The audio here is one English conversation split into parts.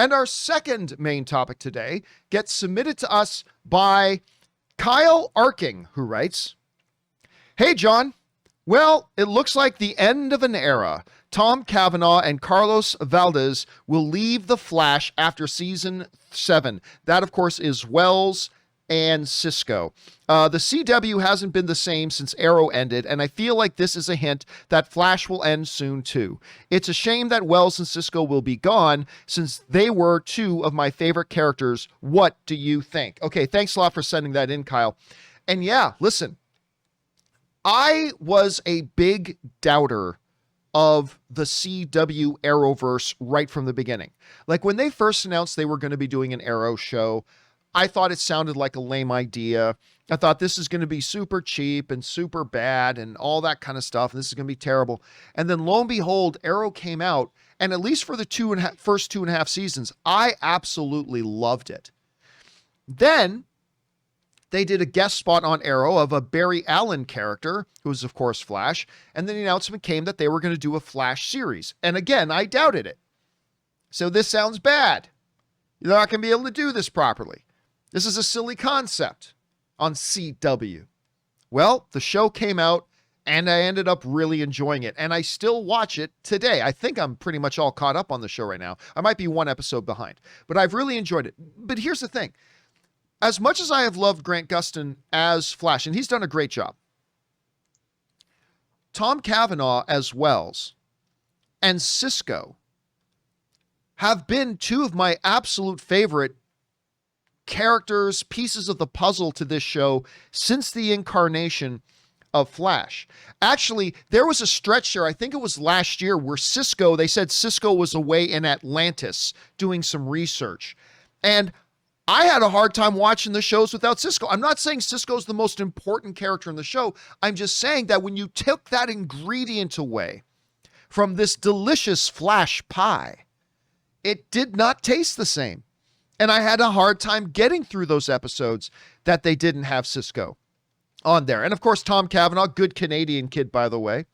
And our second main topic today gets submitted to us by Kyle Arking, who writes, "Hey, John. Well, it looks like the end of an era. Tom Cavanagh and Carlos Valdes will leave The Flash after season 7. That, of course, is Wells and Cisco. The CW hasn't been the same since Arrow ended, and I feel like this is a hint that Flash will end soon too. It's a shame that Wells and Cisco will be gone since they were two of my favorite characters. What do you think?" Okay, thanks a lot for sending that in, Kyle. And yeah, listen, I was a big doubter of the CW Arrowverse right from the beginning. Like when they first announced they were going to be doing an Arrow show, I thought it sounded like a lame idea. I thought this is going to be super cheap and super bad and all that kind of stuff. This is going to be terrible. And then lo and behold, Arrow came out, and at least for the first 2.5 seasons, I absolutely loved it. Then they did a guest spot on Arrow of a Barry Allen character, who was, of course, Flash. And then the announcement came that they were going to do a Flash series. And again, I doubted it. So this sounds bad. You're not going to be able to do this properly. This is a silly concept on CW. Well, the show came out, and I ended up really enjoying it. And I still watch it today. I think I'm pretty much all caught up on the show right now. I might be one episode behind. But I've really enjoyed it. But here's the thing. As much as I have loved Grant Gustin as Flash, and he's done a great job, Tom Cavanagh as Wells and Cisco have been two of my absolute favorite characters, pieces of the puzzle to this show since the incarnation of Flash. Actually, there was a stretch there, I think it was last year, where they said Cisco was away in Atlantis doing some research. And I had a hard time watching the shows without Cisco. I'm not saying Cisco's the most important character in the show. I'm just saying that when you took that ingredient away from this delicious Flash pie, it did not taste the same. And I had a hard time getting through those episodes that they didn't have Cisco on there. And of course, Tom Cavanagh, good Canadian kid, by the way,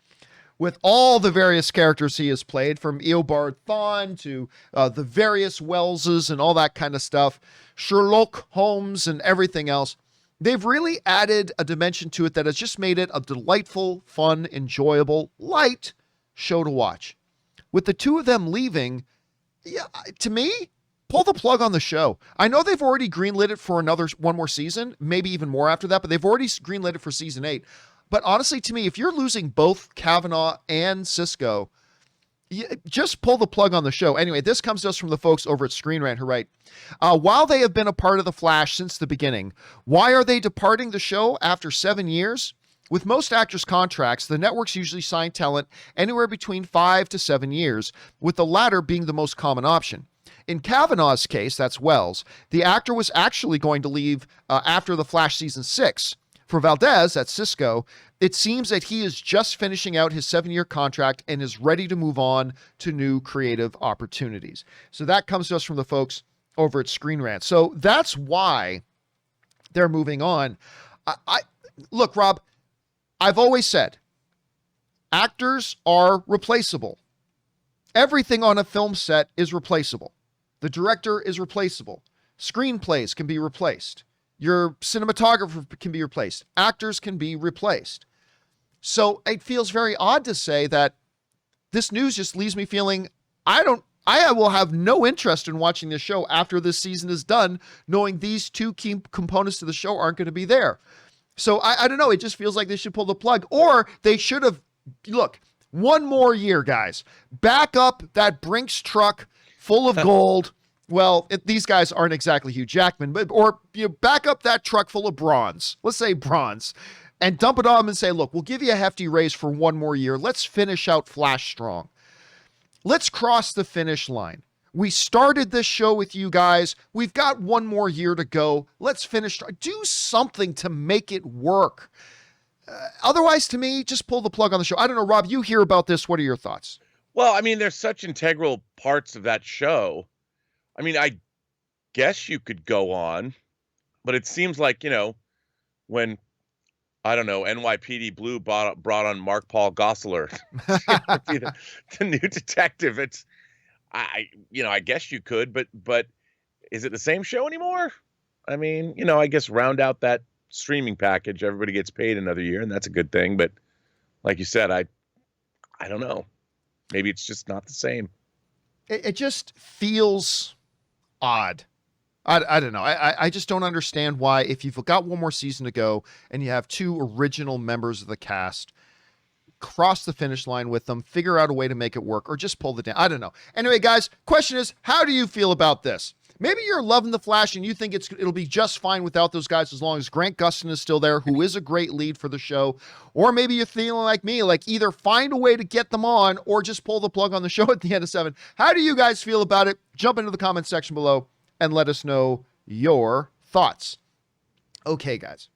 with all the various characters he has played, from Eobard Thawne to the various Welleses and all that kind of stuff, Sherlock Holmes and everything else. They've really added a dimension to it that has just made it a delightful, fun, enjoyable, light show to watch. With the two of them leaving, yeah, to me, pull the plug on the show. I know they've already greenlit it for one more season, maybe even more after that, but they've already greenlit it for season 8. But honestly, to me, if you're losing both Cavanagh and Cisco, just pull the plug on the show. Anyway, this comes to us from the folks over at Screen Rant, who write, while they have been a part of The Flash since the beginning, why are they departing the show after 7 years? With most actors' contracts, the networks usually sign talent anywhere between 5 to 7 years, with the latter being the most common option. In Cavanagh's case, that's Wells, the actor was actually going to leave after The Flash season 6. For Valdes, that's Cisco, it seems that he is just finishing out his 7-year contract and is ready to move on to new creative opportunities. So that comes to us from the folks over at Screen Rant. So that's why they're moving on. Look, Rob, I've always said actors are replaceable. Everything on a film set is replaceable. The director is replaceable. Screenplays can be replaced. Your cinematographer can be replaced. Actors can be replaced. So it feels very odd to say that this news just leaves me feeling I will have no interest in watching this show after this season is done, knowing these two key components to the show aren't going to be there. So I don't know. It just feels like they should pull the plug, or they should have, look, one more year, guys. Back up that Brinks truck full of gold. Well, these guys aren't exactly Hugh Jackman, but back up that truck full of bronze. Let's say bronze, and dump it on them and say, look, we'll give you a hefty raise for one more year. Let's finish out Flash strong. Let's cross the finish line. We started this show with you guys. We've got one more year to go. Let's finish. Do something to make it work. Otherwise, to me, just pull the plug on the show. I don't know, Rob, you hear about this. What are your thoughts? Well, I mean, there's such integral parts of that show. I mean, I guess you could go on, but it seems like, when, I don't know, NYPD Blue brought on Mark Paul Gosselaar to be the new detective. I guess you could, but is it the same show anymore? I mean, I guess round out that streaming package, everybody gets paid another year, and that's a good thing. But like you said, I don't know. Maybe it's just not the same. It just feels odd. I don't know. I just don't understand why, if you've got one more season to go and you have two original members of the cast, cross the finish line with them, figure out a way to make it work, or just pull the down. I don't know. Anyway, guys, question is, how do you feel about this? Maybe you're loving The Flash and you think it'll be just fine without those guys as long as Grant Gustin is still there, who is a great lead for the show. Or maybe you're feeling like me, like either find a way to get them on or just pull the plug on the show at the end of 7. How do you guys feel about it? Jump into the comments section below and let us know your thoughts. Okay, guys.